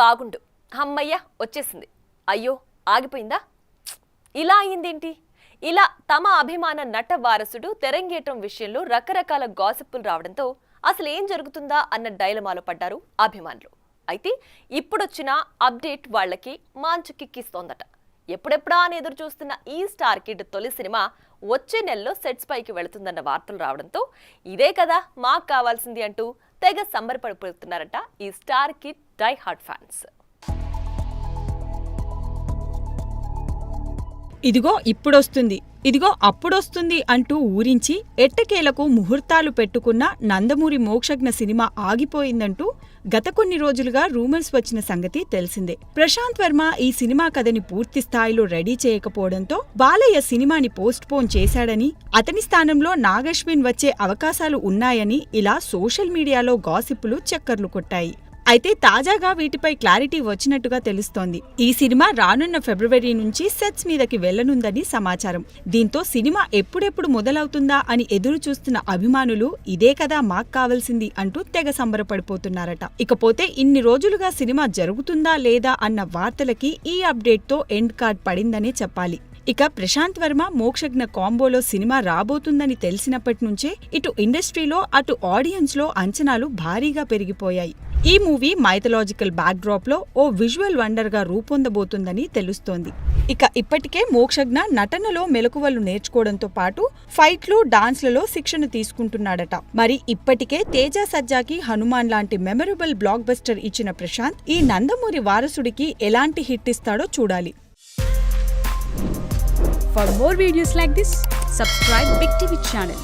బాగుండు, అమ్మయ్య వచ్చేసింది, అయ్యో ఆగిపోయిందా, ఇలా అయిందేంటి, ఇలా తమ అభిమాన నట వారసుడు తెరంగేటం విషయంలో రకరకాల గాసిప్పులు రావడంతో అసలు ఏం జరుగుతుందా అన్న డైలమాలో పడ్డారు అభిమానులు. అయితే ఇప్పుడొచ్చిన అప్డేట్ వాళ్ళకి మంచు కిక్కిస్తోందట. ఎప్పుడెప్పుడా అని ఎదురు చూస్తున్న ఈ స్టార్ కిడ్ తొలి సినిమా వచ్చే నెలలో సెట్స్ పైకి వెళుతుందన్న వార్తలు రావడంతో ఇదే కదా మాకు కావాల్సింది అంటూ తెగ సంబరపడిపోతున్నారట ఈ star kid die hard fans. ఇదిగో ఇప్పుడొస్తుంది, ఇదిగో అప్పుడొస్తుంది అంటూ ఊరించి ఎట్టకేలకు ముహూర్తాలు పెట్టుకున్న నందమూరి మోక్షజ్ఞ సినిమా ఆగిపోయిందంటూ గత కొన్ని రోజులుగా రూమర్స్ వచ్చిన సంగతి తెలిసిందే. ప్రశాంత్ వర్మ ఈ సినిమా కథని పూర్తి స్థాయిలో రెడీ చేయకపోవడంతో బాలయ్య సినిమాని పోస్ట్ పోన్ చేశాడని, అతని స్థానంలో నాగశ్విన్ వచ్చే అవకాశాలు ఉన్నాయని ఇలా సోషల్ మీడియాలో గాసిప్పులు చక్కర్లు కొట్టాయి. అయితే తాజాగా వీటిపై క్లారిటీ వచ్చినట్టుగా తెలుస్తోంది. ఈ సినిమా రానున్న ఫిబ్రవరి నుంచి సెట్స్ మీదకి వెళ్లనుందని సమాచారం. దీంతో సినిమా ఎప్పుడెప్పుడు మొదలవుతుందా అని ఎదురు చూస్తున్న అభిమానులు ఇదే కదా మాకు కావాల్సింది అంటూ తెగ సంబరపడిపోతున్నారట. ఇకపోతే ఇన్ని రోజులుగా సినిమా జరుగుతుందా లేదా అన్న వార్తలకి ఈ అప్డేట్తో ఎండ్ కార్డ్ పడిందనే చెప్పాలి. ఇక ప్రశాంత్ వర్మ మోక్షజ్ఞ కాంబోలో సినిమా రాబోతుందని తెలిసినప్పటి నుంచే ఇటు ఇండస్ట్రీలో అటు ఆడియన్స్ లో అంచనాలు భారీగా పెరిగిపోయాయి. ఈ మూవీ మైథలాజికల్ బ్యాక్డ్రాప్ లో ఓ విజువల్ వండర్ గా రూపొందబోతుందని తెలుస్తోంది. ఇక ఇప్పటికే మోక్షజ్ఞ నటనలో మెలకువలు నేర్చుకోవడంతో పాటు ఫైట్లు, డాన్స్లలో శిక్షణ తీసుకుంటున్నాడట. మరి ఇప్పటికే తేజ సజ్జాకి హనుమాన్ లాంటి మెమరబుల్ బ్లాక్ బస్టర్ ఇచ్చిన ప్రశాంత్ ఈ నందమూరి వారసుడికి ఎలాంటి హిట్ ఇస్తాడో చూడాలి. For more videos like this, subscribe Big TV channel.